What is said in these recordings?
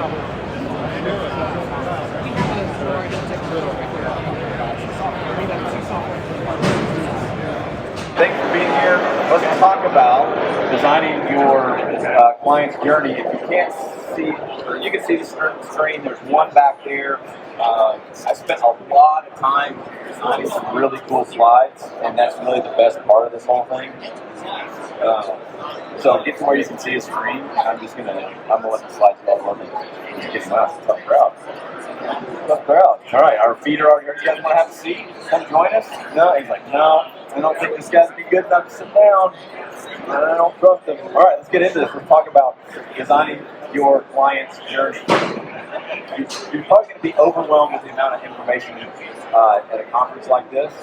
Thanks for being here. Let's talk about designing your client's journey. If you can't see, or you can see the screen, there's one back there. I spent a lot of time designing some really cool slides, and that's really the best part of this whole thing. So get to where you can see a screen. I'm gonna let the slides go on and just get them out. Tough crowd. Tough crowd. All right, our feet are already here. You guys want to have a seat? Come join us? No? He's like, no, I don't think this guy's be good enough to sit down. I don't trust him. All right, let's get into this. Let's talk about designing your client's journey. You're probably going to be overwhelmed with the amount of information at a conference like this,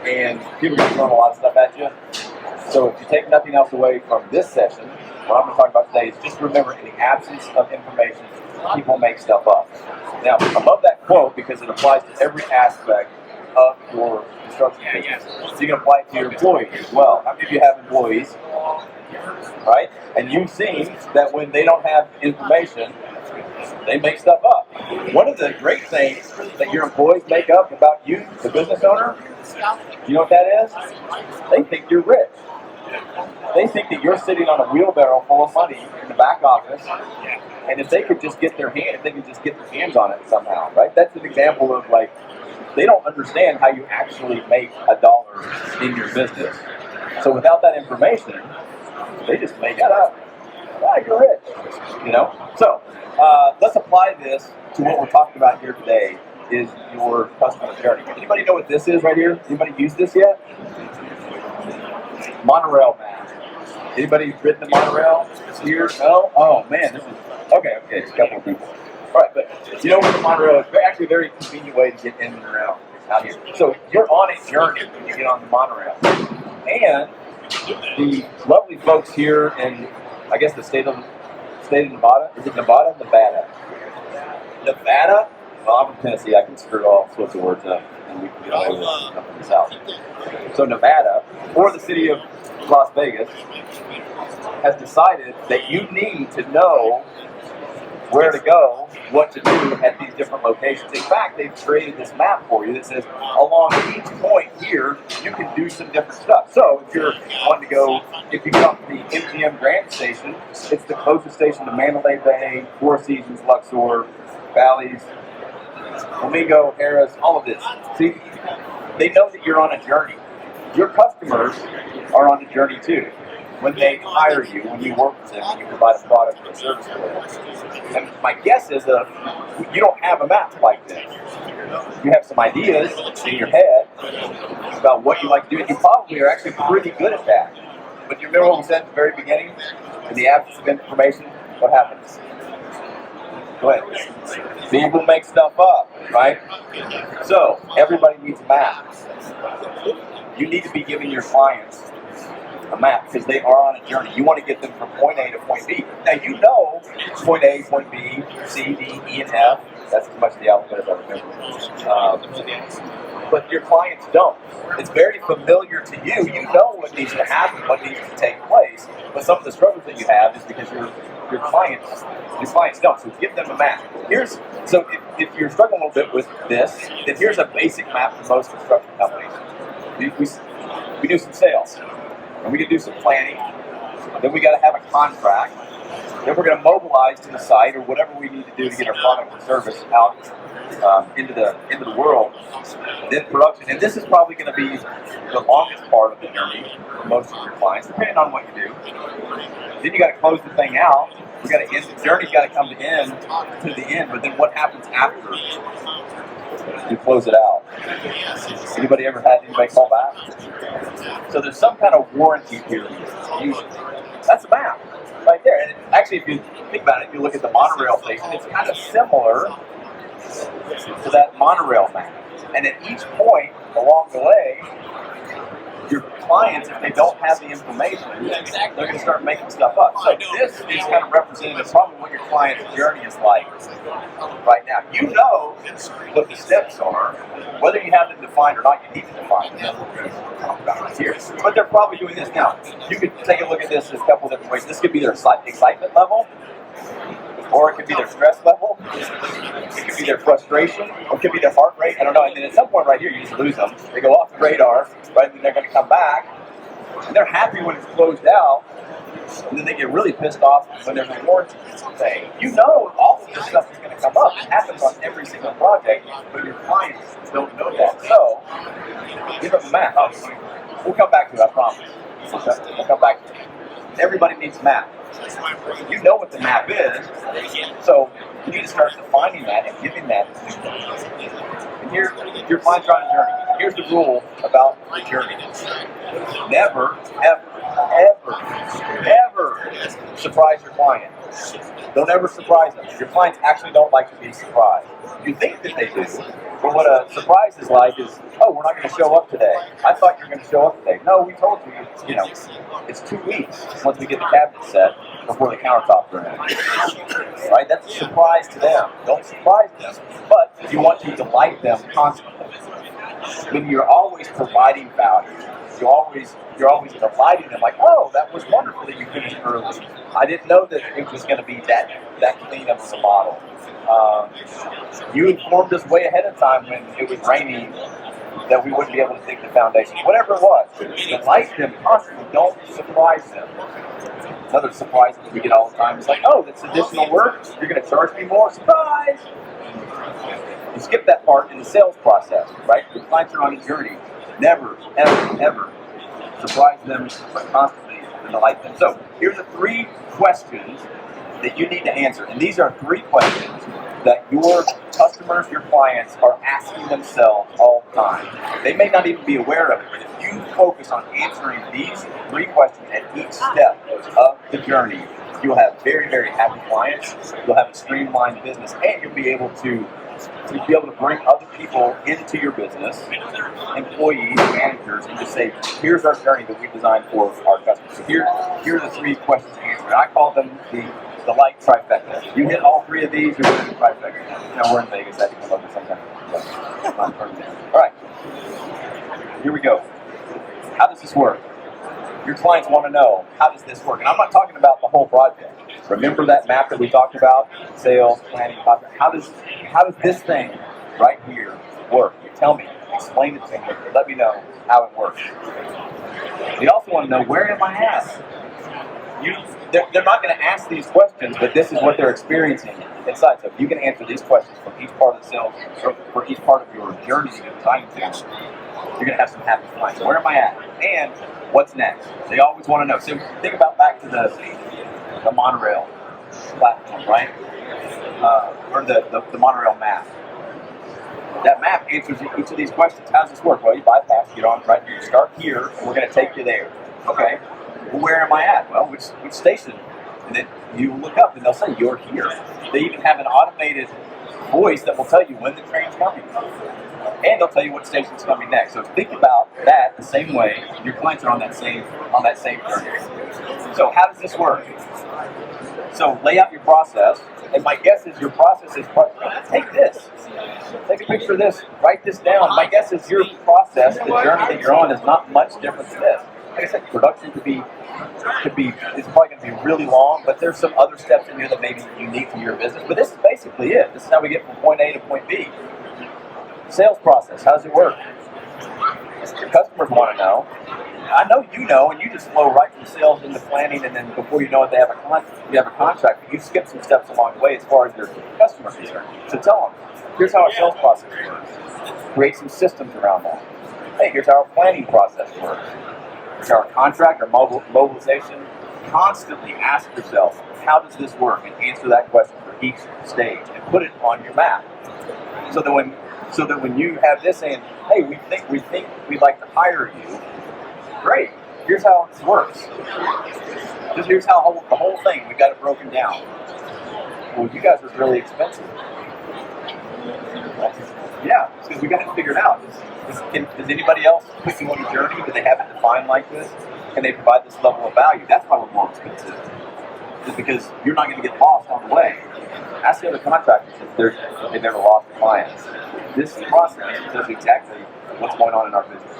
and people are going to throw a lot of stuff at you. So if you take nothing else away from this session, what I'm going to talk about today is just remember, in the absence of information, people make stuff up. Now, I love that quote because it applies to every aspect of your construction business. So you can apply it to your employees as well. How many of you have employees, right? And you've seen that when they don't have information, they make stuff up. One of the great things that your employees make up about you, the business owner, you know what that is? They think you're rich. They think that you're sitting on a wheelbarrow full of money in the back office, and if they could just get their hands on it somehow, right? That's an example of, like, they don't understand how you actually make a dollar in your business. So without that information, they just make it up. Ah, you're rich, you know? So let's apply this to what we're talking about here today, is your customer journey. Anybody know what this is right here? Anybody use this yet? Monorail map. Anybody ridden the monorail here? No? Oh man, this is okay. It's a couple of people. All right, but you know what the monorail is? Actually a very convenient way to get in and around out here. So you're on a journey when you get on the monorail, and the lovely folks here in, I guess, the state of Nevada. Is it Nevada? Nevada? Well, I'm from Tennessee. I can screw all sorts of words up, and we can get away with it from the South. So Nevada, or the city of Las Vegas, has decided that you need to know where to go, what to do at these different locations. In fact, they've created this map for you that says along each point here, you can do some different stuff. So if you're wanting to go, if you come to the MGM Grand Station, it's the closest station to Mandalay Bay, Four Seasons, Luxor, Bally's, Flamingo, Harris, all of this. See, they know that you're on a journey. Your customers are on a journey too. When they hire you, when you work with them, when you provide a product or a service for them. And my guess is that you don't have a map like this. You have some ideas in your head about what you like to do, and you probably are actually pretty good at that. But you remember what we said at the very beginning? In the absence of information, what happens? Go ahead. People make stuff up, right? So, everybody needs a map. You need to be giving your clients a map because they are on a journey. You want to get them from point A to point B. Now, you know point A, point B, C, D, E, and F. That's too much of the alphabet as I remember. But your clients don't. It's very familiar to you. You know what needs to happen, what needs to take place. But some of the struggles that you have is because your clients don't. So give them a map. So if you're struggling a little bit with this, then here's a basic map for most construction companies. We do some sales, and we can do some planning. Then we got to have a contract. Then we're going to mobilize to the site or whatever we need to do to get our product or service out into the world. Then production, and this is probably going to be the longest part of the journey for most of your clients, depending on what you do. Then you got to close the thing out. We got to end. The journey's got to come to the end. But then what happens after you close it out? Anybody ever had anybody call back? So there's some kind of warranty period. Usually, that's a map right there. And actually, if you think about it, if you look at the monorail station, it's kind of similar to that monorail map. And at each point along the way, your clients, if they don't have the information, they're going to start making stuff up. So this is kind of representative of probably what your client's journey is like right now. You know what the steps are. Whether you have them defined or not, you need to define them. That's what we're going to talk about right here. But they're probably doing this now. You could take a look at this in a couple different ways. This could be their excitement level. or it could be their stress level, it could be their frustration, or it could be their heart rate. I don't know. And then at some point right here, you just lose them. They go off the radar, right? And they're going to come back, and they're happy when it's closed out. And then they get really pissed off when there's a warranty thing. You know all of this stuff is going to come up. It happens on every single project, but your clients don't know that. So, give them a map. We'll come back to it, I promise. We'll come back to it. Everybody needs a map. You know what the map is, so you need to start defining that and giving that. And here, your client's on a journey. Here's the rule about the journey. Never, ever surprise your client. Don't ever surprise them. Your clients actually don't like to be surprised. You think that they do, but what a surprise is like is, oh, we're not going to show up today. I thought you were going to show up today. No, we told you, it's 2 weeks once we get the cabinet set before the countertops are in. Right? That's a surprise to them. Don't surprise them, but you want to delight them constantly. When you're always providing value, you're always delighting them, like, oh, that was wonderful that you finished early. I didn't know that it was going to be that clean of a remodel. You informed us way ahead of time when it was raining that we wouldn't be able to dig the foundation. Whatever it was, delight them constantly. Don't surprise them. Another surprise that we get all the time is like, oh, that's additional work. You're going to charge me more. Surprise! You skip that part in the sales process, right? Your clients are on a journey. Never, ever surprise them, but constantly delight them. So here's the 3 questions that you need to answer. And these are 3 questions that your customers, your clients are asking themselves all the time. They may not even be aware of it, but if you focus on answering these 3 questions at each step of the journey, you'll have very, very happy clients, you'll have a streamlined business, and you'll be able to bring other people into your business, employees, managers, and just say, here's our journey that we designed for our customers. So here are the 3 questions to answer. And I call them the light trifecta. You hit all 3 of these, you're in the trifecta. We're in Vegas, I have to come up with some kind of all right, here we go. How does this work? Your clients want to know, how does this work? And I'm not talking about the whole project. Remember that map that we talked about? Sales, planning, contract. How does this thing right here work? Tell me. Explain it to me. Let me know how it works. They also want to know, where am I at? They're not going to ask these questions, but this is what they're experiencing inside. So if you can answer these questions for each part of the sales, or for each part of your journey that you're designing to, you're going to have some happy clients. Where am I at? And what's next? They always want to know. So think about back to the monorail platform, right? Or the monorail map. That map answers each of these questions. How does this work? Well, you bypass, get on right here. You start here, and we're going to take you there. Okay. Well, where am I at? Well, which station? And then you look up, and they'll say, you're here. They even have an automated voice that will tell you when the train's coming. And they'll tell you what station's coming next. So think about that the same way your clients are on that same journey. So how does this work? So lay out your process, and my guess is your process is, take this, take a picture of this, write this down. My guess is your process, the journey that you're on, is not much different than this. Like I said, production it's probably going to be really long, but there's some other steps in here that may be unique to your business. But this is basically it. This is how we get from point A to point B. Sales process, how does it work? Your customers want to know. I know you know, and you just flow right from sales into planning, and then before you know it, you have a contract, but you skip some steps along the way as far as your customers are concerned. So tell them, here's how our sales process works. Create some systems around that. Hey, here's how our planning process works. Here's how our contract or mobilization. Constantly ask yourself, how does this work? And answer that question for each stage and put it on your map. So that when you have this saying, hey, we think we'd like to hire you, great. Here's how it works. Here's how the whole thing, we got it broken down. Well, you guys are really expensive. Yeah, because we got it figured out. Does anybody else put you on a journey? Do they have it defined like this? Can they provide this level of value? That's why we're more expensive. Just because you're not going to get lost on the way. Ask the other contractors if they've ever lost clients. This process tells you exactly what's going on in our business.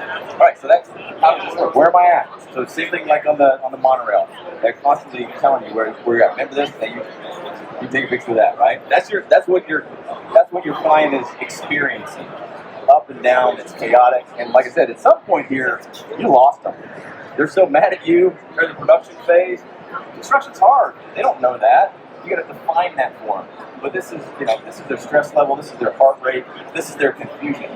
All right, so that's how does this work? Where am I at? So same thing like on the monorail. They're constantly telling you where you're at. Remember this? That you take a picture of that, right? That's what your client is experiencing. Up and down, it's chaotic, and like I said, at some point here, you lost them. They're so mad at you during the production phase. Construction's hard. They don't know that. You got to define that for them. But this is their stress level. This is their heart rate. This is their confusion.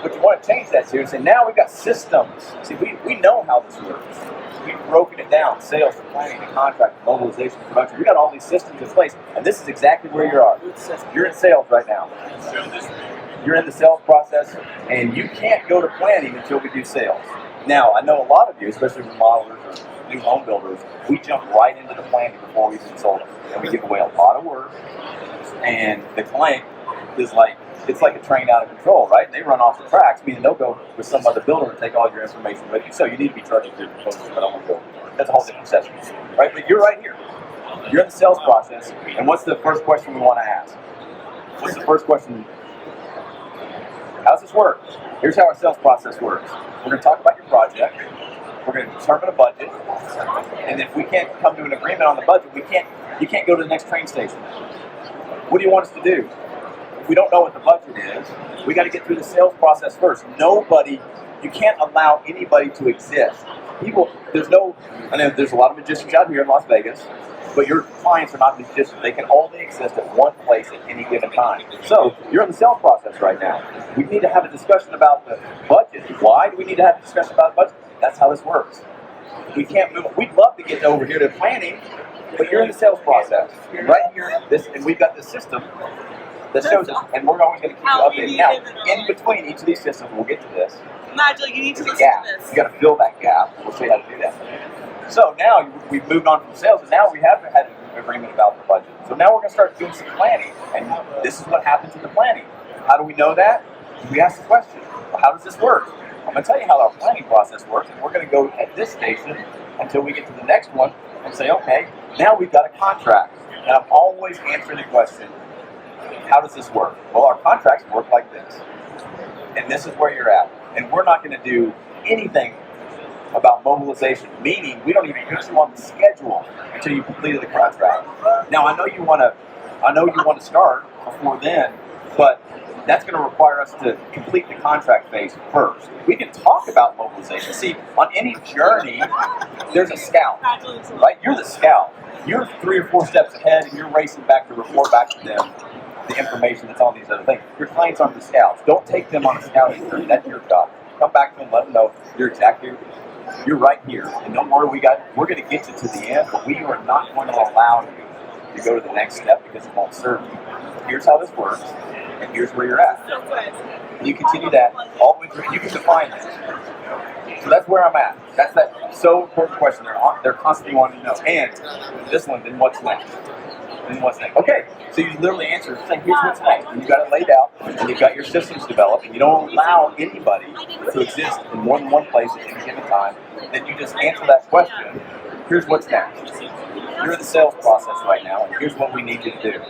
But you want to change that to and say, now we've got systems. See, we know how this works. We've broken it down: sales, to planning, to contract, to mobilization, to production. We got all these systems in place, and this is exactly where you are. You're in sales right now. You're in the sales process, and you can't go to planning until we do sales. Now, I know a lot of you, especially remodelers or new home builders, we jump right into the planning before we even sold it, and we give away a lot of work. And the client is like, it's like a train out of control, right? They run off the tracks, meaning they'll go with some other builder and take all your information with you. So you need to be charging for your proposals, but I won't go. That's a whole different session, right? But you're right here. You're in the sales process, and what's the first question we want to ask? What's the first question? How does this work? Here's how our sales process works. We're going to talk about your project. We're going to determine a budget, and if we can't come to an agreement on the budget, you can't go to the next train station. What do you want us to do? If we don't know what the budget is, we got to get through the sales process first. You can't allow anybody to exist. I know there's a lot of magicians out here in Las Vegas, but your clients are not magicians. They can only exist at one place at any given time. So you're in the sales process right now. We need to have a discussion about the budget. Why do we need to have a discussion about the budget? That's how this works. We can't move. We'd love to get over here to planning, but you're in the sales process. Right here, and we've got this system that shows us, and we're always going to keep you updated. Now, in between each of these systems, we'll get to this. Nigel, you need to listen to this. You got to fill that gap. We'll show you how to do that. So now we've moved on from sales, and now we have had an agreement about the budget. So now we're going to start doing some planning, and this is what happens in the planning. How do we know that? We ask the question, well, how does this work? I'm going to tell you how our planning process works, and we're going to go at this station until we get to the next one and say, okay, now we've got a contract. And I'm always answering the question, how does this work? Well, our contracts work like this, and this is where you're at. And we're not going to do anything about mobilization, meaning we don't even put you on the schedule until you completed the contract. Now, I know you want to start before then, but that's going to require us to complete the contract phase first. We can talk about mobilization. See, on any journey, there's a scout, right? You're the scout. You're 3 or 4 steps ahead, and you're racing back to report back to them the information that's on these other things. Your clients aren't the scouts. Don't take them on a scouting journey. That's your job. Come back to them, let them know you're right here. And don't worry, we're going to get you to the end, but we are not going to allow you to go to the next step because it won't serve you. Here's how this works, and here's where you're at. And you continue that all the way through. You can define this. So that's where I'm at. That's that so important question. They're constantly wanting to know. And this one, then what's next? Okay, so you literally answer, saying, here's what's next. And you've got it laid out, and you've got your systems developed, and you don't allow anybody to exist in more than one place at any given time. Then you just answer that question, here's what's next. You're in the sales process right now, and here's what we need you to do.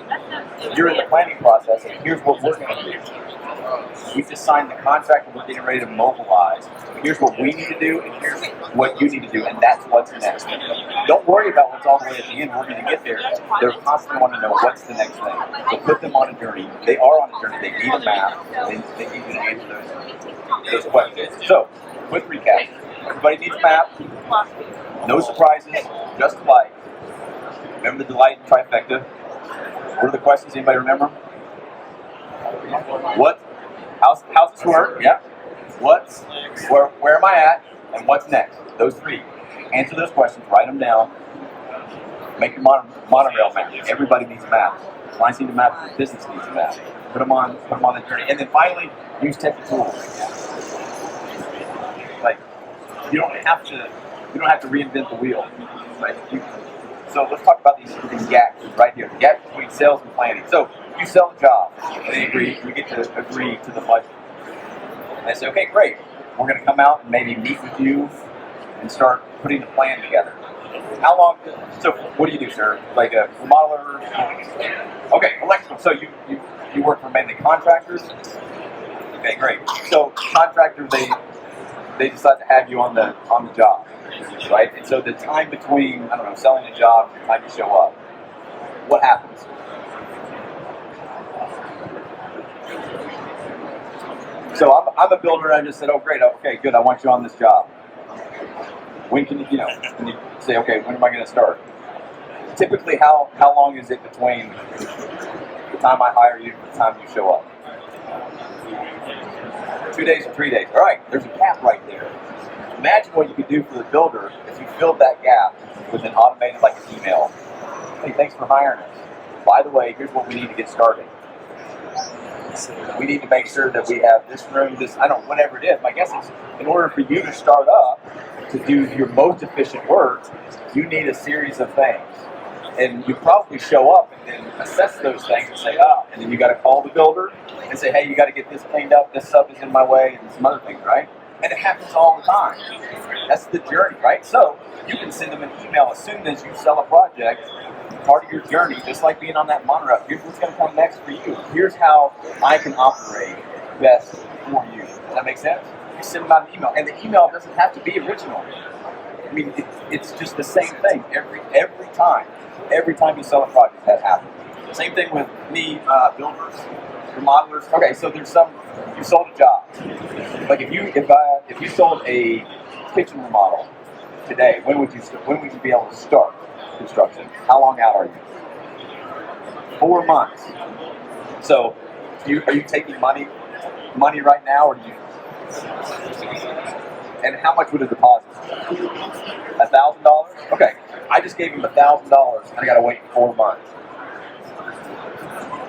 You're in the planning process, and here's what we're going to do. We just signed the contract, and we're getting ready to mobilize. Here's what we need to do, and here's what you need to do, and that's what's next. Don't worry about what's all the way at the end. We're going to get there. They're constantly wanting to know what's the next thing. So put them on a journey. They are on a journey. They need a map. They need you to answer those questions. So, quick recap. Everybody needs a map. No surprises. Just delight. Remember the delight trifecta. What are the questions? Anybody remember? What? How's this work? Yeah. Where am I at? And what's next? Those 3. Answer those questions. Write them down. Make your monorail map. Everybody needs a map. Clients need a map. The business needs a map. Put them on the journey. And then finally, use techie tools. Like you don't have to reinvent the wheel. Right? So let's talk about these gaps right here. The gap between sales and planning. So you sell a job, and they agree. You get to agree to the budget. And they say, okay, great. We're going to come out and maybe meet with you and start putting the plan together. How long? So what do you do, sir? Like a remodeler? Okay, electrical. So you work for mainly contractors? Okay, great. So contractors, they decide to have you on the job, right? And so the time between, I don't know, selling a job and the time you show up, what happens? So I'm a builder, and I just said, oh great, okay, good, I want you on this job. When can you say, okay, when am I going to start? Typically, how long is it between the time I hire you and the time you show up? 2 days or 3 days. All right, there's a gap right there. Imagine what you could do for the builder if you filled that gap with an automated, like an email. Hey, thanks for hiring us. By the way, here's what we need to get started. We need to make sure that we have this room, this, I don't know, whatever it is. My guess is in order for you to start up to do your most efficient work, you need a series of things. And you probably show up and then assess those things and say, and then you got to call the builder and say, hey, you got to get this cleaned up, this sub is in my way, and some other things, right? And it happens all the time. That's the journey, right? So you can send them an email as soon as you sell a project. Part of your journey, just like being on that monorail, here's what's going to come next for you. Here's how I can operate best for you. Does that make sense? You send them out an email, and the email doesn't have to be original. I mean, it's just the same thing every time. Every time you sell a project, that happens. Same thing with me, builders, remodelers. Okay, so there's you sold a job. Like if you sold a kitchen remodel today, when would you be able to start construction? How long out are you? 4 months. So, are you taking money right now, or do you? And how much would a deposit? $1,000. Okay, I just gave him $1,000, and I got to wait 4 months.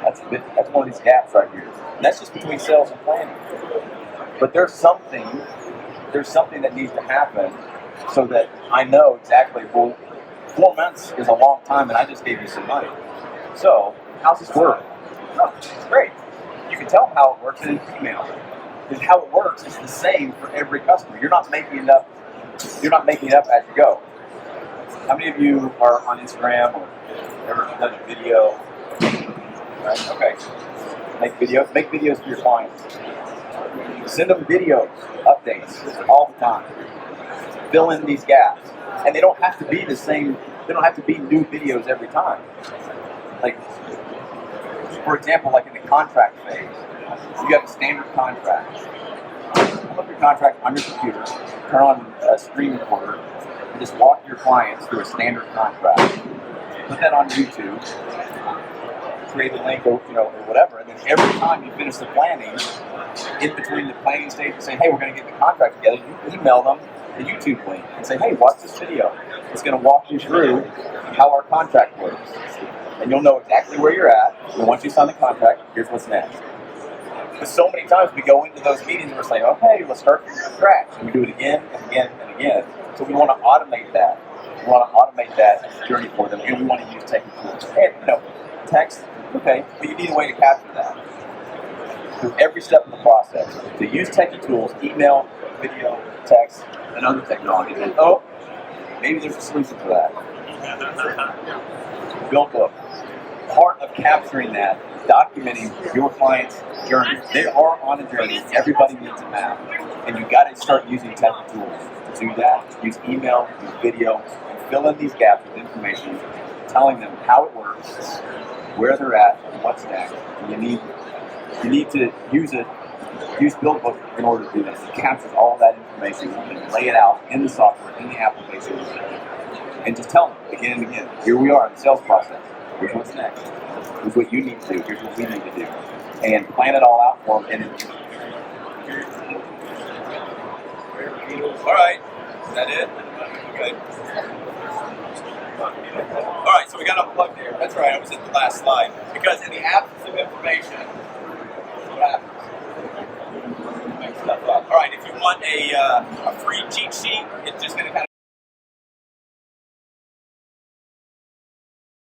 That's one of these gaps right here. And that's just between sales and planning. But there's something that needs to happen so that I know exactly, well, 4 months is a long time, and I just gave you some money. So, how's this work? Oh, it's great. You can tell them how it works in an email. Because how it works is the same for every customer. You're not making it up as you go. How many of you are on Instagram or ever done a video? Right? Okay. Make videos for your clients. Send them videos, updates all the time. Fill in these gaps. And they don't have to be the same, they don't have to be new videos every time. Like, for example, like in the contract phase, you have a standard contract. Pull up your contract on your computer, turn on a screen recorder, and just walk your clients through a standard contract. Put that on YouTube, create a link or whatever, and then every time you finish the planning, in between the planning stage and saying, hey, we're going to get the contract together, you email them the YouTube link and say, hey, watch this video. It's going to walk you through how our contract works. And you'll know exactly where you're at. And once you sign the contract, here's what's next. But so many times we go into those meetings and we're saying, okay, let's start from scratch. And we do it again and again and again. So we want to automate that. We want to automate that journey for them. And we want to use technical tools. And, text, okay, but you need a way to capture that. Through every step of the process. To use techie tools, email, video, text, and other technology. And maybe there's a solution for that. BuildBook. Part of capturing that, documenting your client's journey. They are on a journey. Everybody needs a map. And you got to start using techie tools to do that. Use email, use video, and fill in these gaps with information, telling them how it works, where they're at, and what's next. And you need to use BuildBook in order to do this. It captures all of that information and lay it out in the software, in the application, and just tell them again and again, here we are in the sales process. Here's what's next. Here's what you need to do. Here's what we need to do. And plan it all out for them. All right. Is that it? Okay. All right, so we got unplugged here. That's right, I was at the last slide. Because in the absence of information, what happens? Make stuff up. All right, if you want a free cheat sheet, it's just going to kind of